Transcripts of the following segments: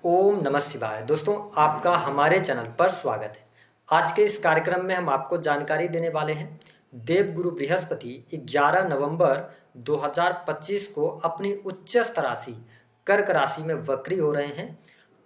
ओम नमः शिवाय। दोस्तों, आपका हमारे चैनल पर स्वागत है। आज के इस कार्यक्रम में हम आपको जानकारी देने वाले हैं। देवगुरु बृहस्पति 11 नवंबर 2025 को अपनी उच्चस्थ राशि कर्क राशि में वक्री हो रहे हैं।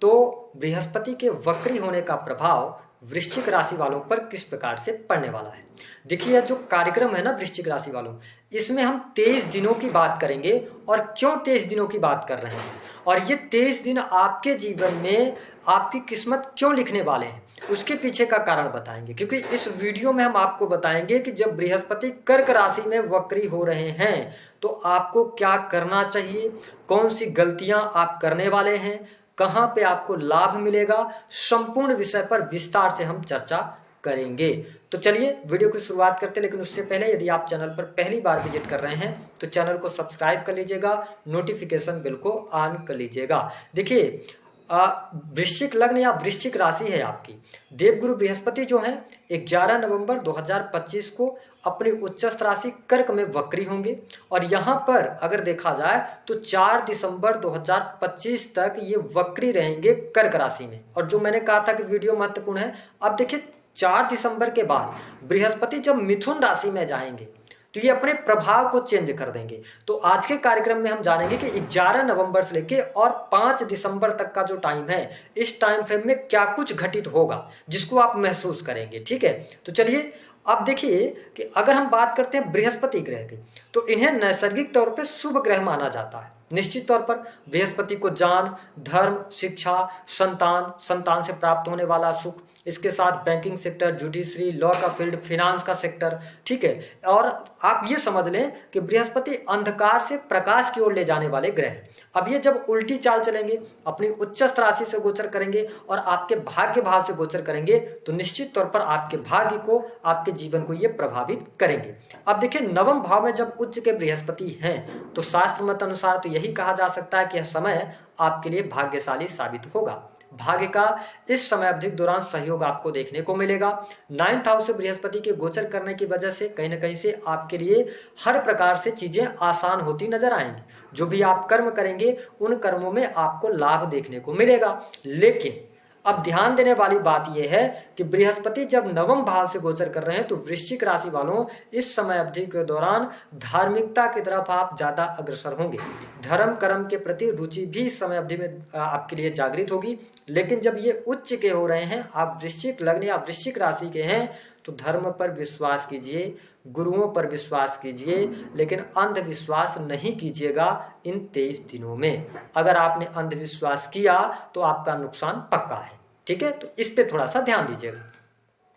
तो बृहस्पति के वक्री होने का प्रभाव वृश्चिक राशि वालों पर किस प्रकार से पड़ने वाला है। देखिए, जो कार्यक्रम है ना वृश्चिक राशि वालों, इसमें हम 23 दिनों की बात करेंगे। और क्यों 23 दिनों की बात कर रहे हैं और ये 23 दिन आपके जीवन में आपकी किस्मत क्यों लिखने वाले हैं, उसके पीछे का कारण बताएंगे। क्योंकि इस वीडियो में हम आपको बताएंगे कि जब बृहस्पति कर्क राशि में वक्री हो रहे हैं तो आपको क्या करना चाहिए, कौन सी गलतियां आप करने वाले हैं, कहां पे आपको लाभ मिलेगा, संपूर्ण विषय पर विस्तार से हम चर्चा करेंगे। तो चलिए वीडियो की शुरुआत करते हैं। लेकिन उससे पहले यदि आप चैनल पर पहली बार विजिट कर रहे हैं तो चैनल को सब्सक्राइब कर लीजिएगा, नोटिफिकेशन बेल को ऑन कर लीजिएगा। देखिए, वृश्चिक लग्न या वृश्चिक राशि है आपकी। देवगुरु बृहस्पति जो है 11 नवंबर 2025 को अपनी उच्चस्थ राशि कर्क में वक्री होंगे। और यहाँ पर अगर देखा जाए तो 4 दिसंबर 2025 तक ये वक्री रहेंगे कर्क राशि में। और जो मैंने कहा था कि वीडियो महत्वपूर्ण है, अब देखिए 4 दिसंबर के बाद बृहस्पति जब मिथुन राशि में जाएंगे तो ये अपने प्रभाव को चेंज कर देंगे। तो आज के कार्यक्रम में हम जानेंगे कि 11 नवंबर से लेके और 5 दिसंबर तक का जो टाइम है, इस टाइम फ्रेम में क्या कुछ घटित होगा जिसको आप महसूस करेंगे। ठीक है, तो चलिए अब देखिए कि अगर हम बात करते हैं बृहस्पति ग्रह की, तो इन्हें नैसर्गिक तौर पर शुभ ग्रह माना जाता है। निश्चित तौर पर बृहस्पति को ज्ञान, धर्म, शिक्षा, संतान, संतान से प्राप्त होने वाला सुख, इसके साथ बैंकिंग सेक्टर, जुडिशरी, लॉ का फील्ड, फिनांस का सेक्टर। ठीक है, और आप ये समझ लें कि बृहस्पति अंधकार से प्रकाश की ओर ले जाने वाले ग्रह हैं। अब ये जब उल्टी चाल चलेंगे, अपनी उच्चस्थ राशि से गोचर करेंगे और आपके भाग्य भाव से गोचर करेंगे, तो निश्चित तौर पर आपके भाग्य को, आपके जीवन को ये प्रभावित करेंगे। अब देखिए, नवम भाव में जब उच्च के बृहस्पति हैं तो शास्त्र मत अनुसार तो यही कहा जा सकता है कि यह समय आपके लिए भाग्यशाली साबित होगा। भाग्य का इस समय अवधि के दौरान सहयोग आपको देखने को मिलेगा। 9th हाउस से बृहस्पति के गोचर करने की वजह से कहीं ना कहीं से आपके लिए हर प्रकार से चीजें आसान होती नजर आएंगी। जो भी आप कर्म करेंगे उन कर्मों में आपको लाभ देखने को मिलेगा। लेकिन अब ध्यान देने वाली बात यह है कि बृहस्पति जब नवम भाव से गोचर कर रहे हैं तो वृश्चिक राशि वालों, इस समय अवधि के दौरान धार्मिकता की तरफ आप ज्यादा अग्रसर होंगे। धर्म कर्म के प्रति रुचि भी इस समय अवधि में आपके लिए जागृत होगी। लेकिन जब ये उच्च के हो रहे हैं, आप वृश्चिक लग्न या वृश्चिक राशि के हैं, तो धर्म पर विश्वास कीजिए, गुरुओं पर विश्वास कीजिए, लेकिन अंधविश्वास नहीं कीजिएगा इन 23 दिनों में। अगर आपने अंधविश्वास किया तो आपका नुकसान पक्का है। ठीक है, तो इस पे थोड़ा सा ध्यान दीजिएगा।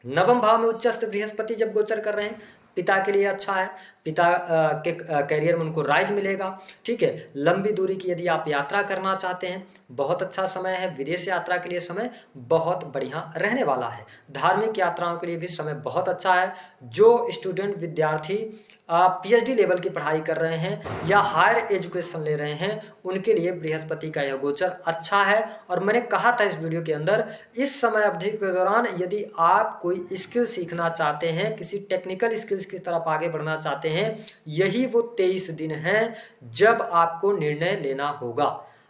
नवम भाव में उच्चस्थ बृहस्पति जब गोचर कर रहे हैं, पिता के लिए अच्छा है। पिता के करियर में उनको राइज मिलेगा। ठीक है, लंबी दूरी की यदि आप यात्रा करना चाहते हैं, बहुत अच्छा समय है। विदेश यात्रा के लिए समय बहुत बढ़िया रहने वाला है। धार्मिक यात्राओं के लिए भी समय बहुत अच्छा है। जो स्टूडेंट, विद्यार्थी पीएचडी लेवल की पढ़ाई कर रहे हैं या हायर एजुकेशन ले रहे हैं, उनके लिए बृहस्पति का यह गोचर अच्छा है। और मैंने कहा था इस वीडियो के अंदर, इस समय अवधि के दौरान यदि आप कोई स्किल सीखना चाहते हैं, किसी टेक्निकल स्किल्स की तरफ आगे बढ़ना चाहते हैं, यही वो 23 दिन हैं जब आपको निर्णय लेना होगा।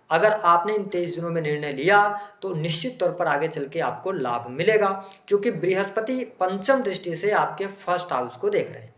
अगर आपने इन 23 दिनों में निर्णय लिया तो निश्चित तौर पर आगे चल के आपको लाभ मिलेगा। क्योंकि बृहस्पति पंचम दृष्टि से आपके फर्स्ट हाउस को देख रहे हैं।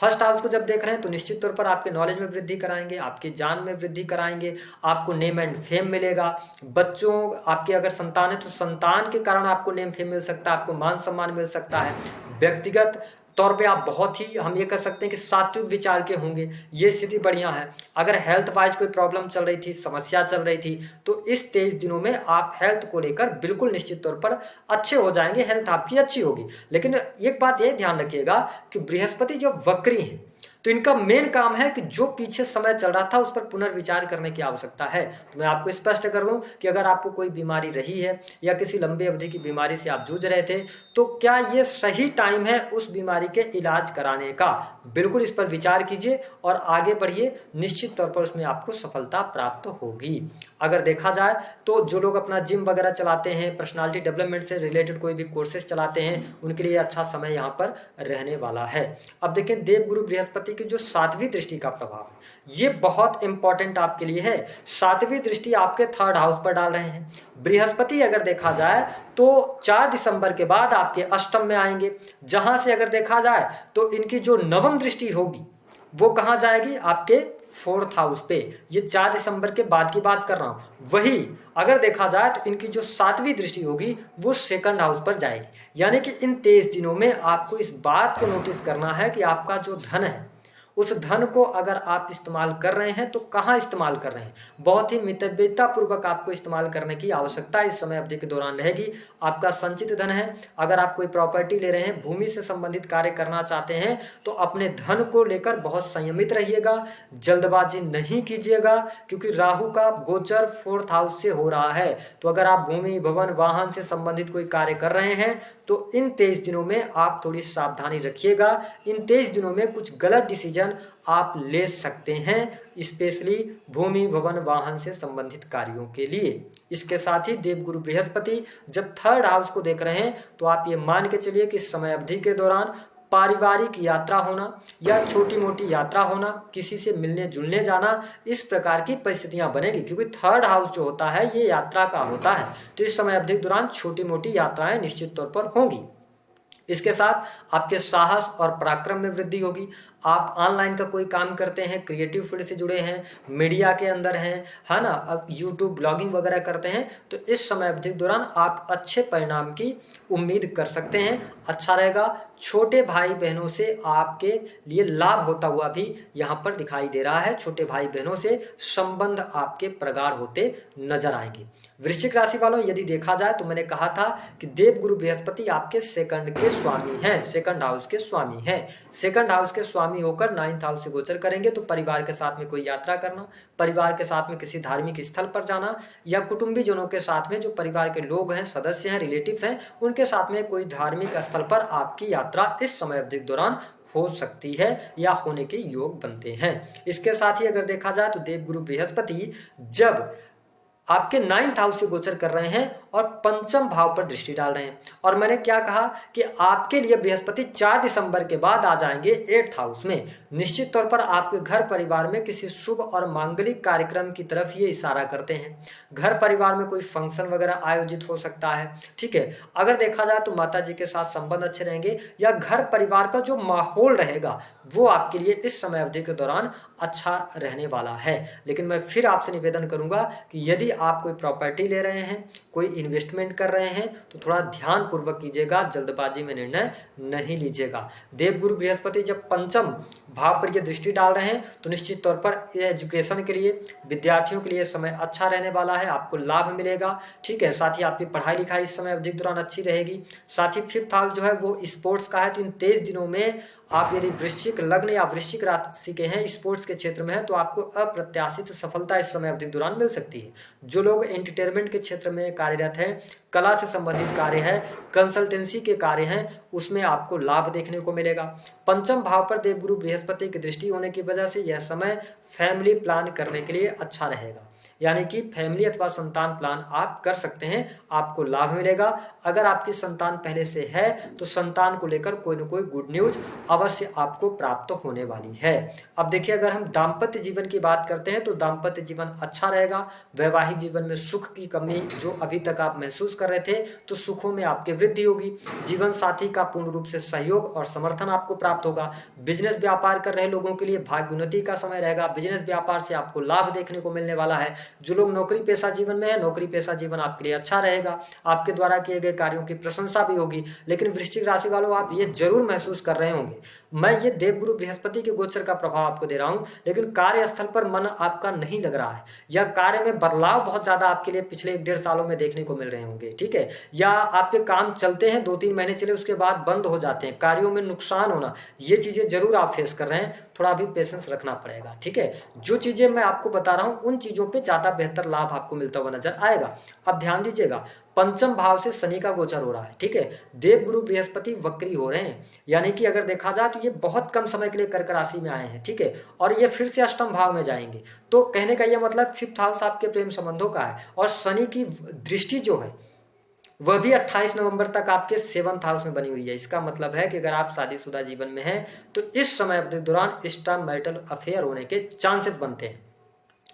फर्स्ट हाउस को जब देख रहे हैं तो निश्चित तौर पर आपके नॉलेज में वृद्धि कराएंगे, आपकी जान में वृद्धि कराएंगे, आपको नेम एंड फेम मिलेगा। बच्चों, आपकी अगर संतान है तो संतान के कारण आपको नेम फेम मिल सकता है, आपको मान सम्मान मिल सकता है। व्यक्तिगत तौर पे आप बहुत ही, हम ये कह सकते हैं कि सात्विक विचार के होंगे, ये स्थिति बढ़िया है। अगर हेल्थ वाइज कोई प्रॉब्लम चल रही थी, समस्या चल रही थी, तो इस 23 दिनों में आप हेल्थ को लेकर बिल्कुल निश्चित तौर पर अच्छे हो जाएंगे, हेल्थ आपकी अच्छी होगी। लेकिन एक बात ये ध्यान रखिएगा कि बृहस्पति जब वक्री है तो इनका मेन काम है कि जो पीछे समय चल रहा था उस पर पुनर्विचार करने की आवश्यकता है। तो मैं आपको स्पष्ट कर दूं कि अगर आपको कोई बीमारी रही है या किसी लंबी अवधि की बीमारी से आप जूझ रहे थे, तो क्या ये सही टाइम है उस बीमारी के इलाज कराने का। बिल्कुल इस पर विचार कीजिए और आगे बढ़िए, निश्चित तौर पर उसमें आपको सफलता प्राप्त होगी। अगर देखा जाए तो जो लोग अपना जिम वगैरह चलाते हैं, पर्सनालिटी डेवलपमेंट से रिलेटेड कोई भी कोर्सेज चलाते हैं, उनके लिए अच्छा समय यहाँ पर रहने वाला है। अब देखें देवगुरु बृहस्पति की जो 7वीं दृष्टि का प्रभाव है, ये बहुत इंपॉर्टेंट आपके लिए है। 7वीं दृष्टि आपके 3rd हाउस पर डाल रहे हैं। बृहस्पति अगर देखा जाए तो 4 दिसंबर के बाद आपके अष्टम में आएंगे, जहां से अगर देखा जाए तो इनकी जो 9वीं दृष्टि होगी वो कहां जाएगी, आपके 4th हाउस पे। ये 4 दिसंबर के बाद की बात कर रहा हूं। वही अगर देखा जाए तो इनकी जो 7वीं दृष्टि होगी वो 2nd हाउस पर जाएगी। यानी कि इन 23 दिनों में आपको इस बात को नोटिस करना है कि आपका जो धन है, उस धन को अगर आप इस्तेमाल कर रहे हैं तो कहाँ इस्तेमाल कर रहे हैं, बहुत ही मितव्ययिता पूर्वक आपको इस्तेमाल करने की आवश्यकता इस समय अवधि के दौरान रहेगी। आपका संचित धन है, अगर आप कोई प्रॉपर्टी ले रहे हैं, भूमि से संबंधित कार्य करना चाहते हैं, तो अपने धन को लेकर बहुत संयमित रहिएगा, जल्दबाजी नहीं कीजिएगा, क्योंकि राहु का गोचर 4th हाउस से हो रहा है। तो अगर आप भूमि, भवन, वाहन से संबंधित कोई कार्य कर रहे हैं तो इन 23 दिनों में आप थोड़ी सावधानी रखिएगा। इन 23 दिनों में कुछ गलत डिसीजन आप ले सकते हैं, स्पेशली भूमि, भवन, वाहन से संबंधित कार्यों के लिए। इसके साथ ही देवगुरु बृहस्पति जब 3rd हाउस को देख रहे हैं तो आप ये मान के चलिए कि इस समय अवधि के दौरान पारिवारिक यात्रा होना या छोटी मोटी यात्रा होना, किसी से मिलने जुलने जाना, इस प्रकार की परिस्थितियां बनेगी, क्योंकि 3rd हाउस जो होता है ये यात्रा का होता है। तो इस समय अवधि के दौरान छोटी मोटी यात्राएं निश्चित तौर पर होंगी। इसके साथ आपके साहस और पराक्रम में वृद्धि होगी। आप ऑनलाइन का कोई काम करते हैं, क्रिएटिव फील्ड से जुड़े हैं, मीडिया के अंदर हैं, है ना, अब यूट्यूब ब्लॉगिंग वगैरह करते हैं, तो इस समय अवधि के दौरान आप अच्छे परिणाम की उम्मीद कर सकते हैं। अच्छा रहेगा। छोटे भाई बहनों से आपके लिए लाभ होता हुआ भी यहाँ पर दिखाई दे रहा है। छोटे भाई बहनों से संबंध आपके प्रगाढ़ होते नजर आएंगे। वृश्चिक राशि वालों, यदि देखा जाए तो मैंने कहा था कि देवगुरु बृहस्पति आपके 2nd के स्वामी हैं, 2nd हाउस के स्वामी हैं। 2nd हाउस के स्वामी होकर 9th हाउस से गोचर करेंगे तो परिवार के साथ में कोई यात्रा करना, परिवार के साथ में किसी धार्मिक स्थल पर जाना, या कुटुंबी जनों के साथ में जो परिवार के लोग हैं, सदस्य हैं, रिलेटिव्स हैं, उनके साथ में कोई धार्मिक स्थल पर आपकी यात्रा इस समय अवधि के दौरान हो सकती है या होने के योग बनते हैं। इसके साथ ही अगर देखा जाए तो देवगुरु बृहस्पति जब आपके 9th हाउस से गोचर कर रहे हैं और 5म भाव पर दृष्टि डाल रहे हैं, और मैंने क्या कहा कि आपके लिए बृहस्पति 4 दिसंबर के बाद आ जाएंगे 8th हाउस में। निश्चित तौर पर आपके घर परिवार में किसी शुभ और मांगलिक कार्यक्रम की तरफ ये इशारा करते हैं। घर परिवार में कोई फंक्शन वगैरह आयोजित हो सकता है, ठीक है। अगर देखा जाए तो माता जी के साथ संबंध अच्छे रहेंगे, या घर परिवार का जो माहौल रहेगा वो आपके लिए इस समय अवधि के दौरान अच्छा रहने वाला है। लेकिन मैं फिर आपसे निवेदन करूंगा कि यदि आप कोई प्रॉपर्टी ले रहे हैं, कोई इन्वेस्टमेंट कर रहे हैं, तो थोड़ा ध्यान पूर्वक कीजिएगा, जल्दबाजी में निर्णय नहीं लीजिएगा। देवगुरु बृहस्पति जब 5म भाव पर ये दृष्टि डाल रहे हैं तो निश्चित तौर पर एजुकेशन के लिए, विद्यार्थियों के लिए समय अच्छा रहने वाला है, आपको लाभ मिलेगा, ठीक है। साथ ही आपकी पढ़ाई लिखाई इस समय अवधि के दौरान अच्छी रहेगी। साथ ही 5th हाउस जो है वो स्पोर्ट्स का है, तो इन 23 दिनों में आप यदि वृश्चिक लग्न या वृश्चिक राशि के हैं, स्पोर्ट्स के क्षेत्र में हैं, तो आपको अप्रत्याशित सफलता इस समय अवधि के दौरान मिल सकती है। जो लोग एंटरटेनमेंट के क्षेत्र में कार्यरत हैं, कला से संबंधित कार्य है, कंसल्टेंसी के कार्य हैं, उसमें आपको लाभ देखने को मिलेगा। 5म भाव पर देवगुरु बृहस्पति की दृष्टि होने की वजह से यह समय फैमिली प्लान करने के लिए अच्छा रहेगा, यानी कि फैमिली अथवा संतान प्लान आप कर सकते हैं, आपको लाभ मिलेगा। अगर आपकी संतान पहले से है तो संतान को लेकर कोई न कोई गुड न्यूज अवश्य आपको प्राप्त होने वाली है। अब देखिए, अगर हम दाम्पत्य जीवन की बात करते हैं तो दाम्पत्य जीवन अच्छा रहेगा। वैवाहिक जीवन में सुख की कमी जो अभी तक आप महसूस कर रहे थे, तो सुखों में आपकी वृद्धि होगी। जीवन साथी का पूर्ण रूप से सहयोग और समर्थन आपको प्राप्त होगा। बिजनेस व्यापार कर रहे लोगों के लिए भाग्योन्नति का समय रहेगा। बिजनेस व्यापार से आपको लाभ देखने को मिलने वाला है। जो लोग नौकरी पेशा जीवन में है, नौकरी पेशा जीवन आपके लिए अच्छा रहेगा। आपके द्वारा किए गए कार्यों की प्रशंसा भी होगी। लेकिन वृश्चिक राशि वालों, आप ये जरूर महसूस कर रहे होंगे, मैं ये देवगुरु बृहस्पति के गोचर का प्रभाव आपको दे रहा हूं, लेकिन कार्यस्थल पर मन आपका नहीं लग रहा है, या कार्य में बदलाव बहुत ज्यादा आपके लिए पिछले 1-1.5 सालों में देखने को मिल रहे होंगे, ठीक है। या आपके काम चलते हैं, 2-3 महीने चले, उसके बाद बंद हो जाते हैं, कार्यों में नुकसान होना, ये चीजें जरूर आप फेस कर रहे हैं। थोड़ा भी पेशेंस रखना पड़ेगा। ठीक है, जो चीज़ें मैं आपको बता रहा हूँ उन चीज़ों पे ज़्यादा बेहतर लाभ आपको मिलता हुआ नजर आएगा। अब ध्यान दीजिएगा, पंचम भाव से शनि का गोचर हो रहा है। ठीक है, देवगुरु बृहस्पति वक्री हो रहे हैं, यानी कि अगर देखा जाए तो ये बहुत कम समय के लिए कर्क राशि में आए हैं। ठीक है, और ये फिर से अष्टम भाव में जाएंगे। तो कहने का ये मतलब फिफ्थ हाउस आपके प्रेम संबंधों का है, और शनि की दृष्टि जो है वह भी 28 नवंबर तक आपके सेवंथ हाउस में बनी हुई है। इसका मतलब है कि अगर आप शादीशुदा जीवन में हैं तो इस समय अवधि के दौरान एक्स्ट्रा मैरिटल अफेयर होने के चांसेस बनते हैं।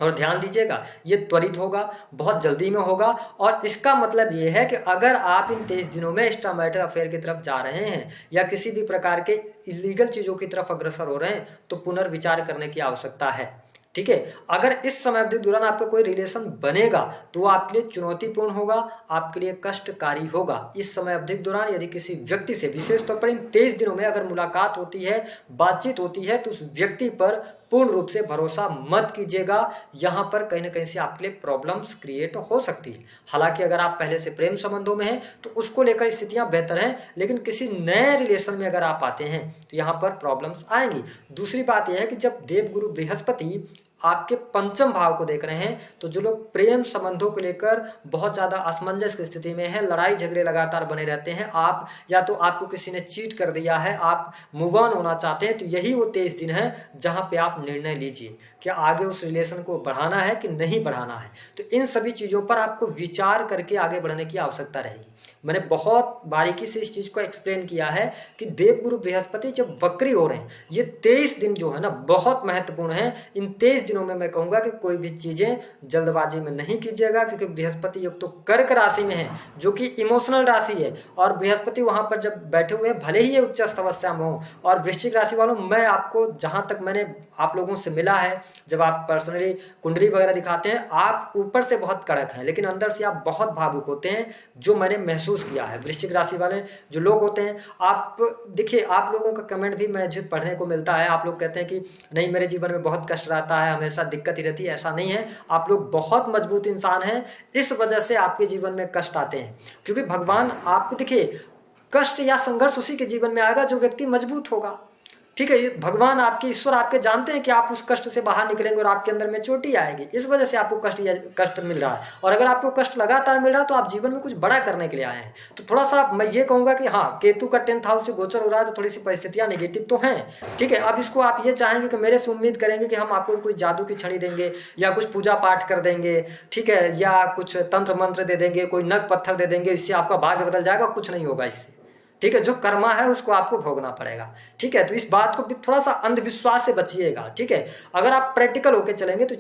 और ध्यान दीजिएगा, ये त्वरित होगा, बहुत जल्दी में होगा, और इसका मतलब ये है कि अगर आप इन 23 दिनों में एक्स्ट्रा मैरिटल अफेयर की तरफ जा रहे हैं या किसी भी प्रकार के इलीगल चीज़ों की तरफ अग्रसर हो रहे हैं तो पुनर्विचार करने की आवश्यकता है। ठीक है, अगर इस समय अवधि के दौरान आपका कोई रिलेशन बनेगा तो वो आपके लिए चुनौतीपूर्ण होगा, आपके लिए कष्टकारी होगा। इस समय अवधि के दौरान यदि किसी व्यक्ति से विशेष तौर पर इन 23 दिनों में अगर मुलाकात होती है, बातचीत होती है, तो उस व्यक्ति पर पूर्ण रूप से भरोसा मत कीजिएगा। यहाँ पर कहीं ना कहीं से आपके लिए प्रॉब्लम्स क्रिएट हो सकती है। हालांकि अगर आप पहले से प्रेम संबंधों में हैं तो उसको लेकर स्थितियाँ बेहतर हैं, लेकिन किसी नए रिलेशन में अगर आप आते हैं तो यहाँ पर प्रॉब्लम्स आएंगी। दूसरी बात यह है कि जब देवगुरु बृहस्पति आपके पंचम भाव को देख रहे हैं तो जो लोग प्रेम संबंधों को लेकर बहुत ज़्यादा असमंजस की स्थिति में है, लड़ाई झगड़े लगातार बने रहते हैं, आप या तो आपको किसी ने चीट कर दिया है, आप मूव ऑन होना चाहते हैं, तो यही वो 23 दिन है जहां पे आप निर्णय लीजिए कि आगे उस रिलेशन को बढ़ाना है कि नहीं बढ़ाना है। तो इन सभी चीज़ों पर आपको विचार करके आगे बढ़ने की आवश्यकता रहेगी। मैंने बहुत बारीकी से इस चीज़ को एक्सप्लेन किया है कि देवगुरु बृहस्पति जब वक्री हो रहे हैं, ये 23 दिन जो है ना बहुत महत्वपूर्ण है। इन 23 दिनों में मैं कहूँगा कि कोई भी चीज़ें जल्दबाजी में नहीं कीजिएगा, क्योंकि बृहस्पति योग तो कर्क राशि में है जो कि इमोशनल राशि है, और बृहस्पति वहाँ पर जब बैठे हुए हैं भले ही ये उच्च अवस्था में हो। और वृश्चिक राशि वालों, मैं आपको जहाँ तक मैंने आप लोगों से मिला है, जब आप पर्सनली कुंडली वगैरह दिखाते हैं, आप ऊपर से बहुत कड़क हैं लेकिन अंदर से आप बहुत भावुक होते हैं, जो मैंने महसूस किया है। वृश्चिक राशि वाले जो लोग होते हैं, आप देखिए, आप लोगों का कमेंट भी मुझे पढ़ने को मिलता है। आप लोग कहते हैं कि नहीं, मेरे जीवन में बहुत कष्ट रहता है, हमेशा दिक्कत ही रहती है। ऐसा नहीं है, आप लोग बहुत मजबूत इंसान हैं, इस वजह से आपके जीवन में कष्ट आते हैं, क्योंकि भगवान आपको देखिए, कष्ट या संघर्ष उसी के जीवन में आएगा जो व्यक्ति मजबूत होगा। ठीक है, ये भगवान आपके ईश्वर आपके जानते हैं कि आप उस कष्ट से बाहर निकलेंगे और आपके अंदर में चोटी आएगी, इस वजह से आपको कष्ट मिल रहा है। और अगर आपको कष्ट लगातार मिल रहा है तो आप जीवन में कुछ बड़ा करने के लिए आए हैं। तो थोड़ा सा मैं ये कहूँगा कि हाँ, केतु का 10th हाउस से गोचर हो रहा है तो थोड़ी सी परिस्थितियाँ नेगेटिव तो हैं। ठीक है, अब इसको आप ये चाहेंगे कि मेरे से उम्मीद करेंगे कि हम आपको कोई जादू की छड़ी देंगे या कुछ पूजा पाठ कर देंगे, ठीक है, या कुछ तंत्र मंत्र दे देंगे, कोई नग पत्थर दे देंगे, इससे आपका भाग्य बदल जाएगा, कुछ नहीं होगा इससे। ठीक है, जो कर्मा है उसको आपको भोगना पड़ेगा। ठीक है, तो इस बात को भी थोड़ा सा अंधविश्वास से बचिएगा। ठीक है, अगर आप प्रैक्टिकल होकर चलेंगे तो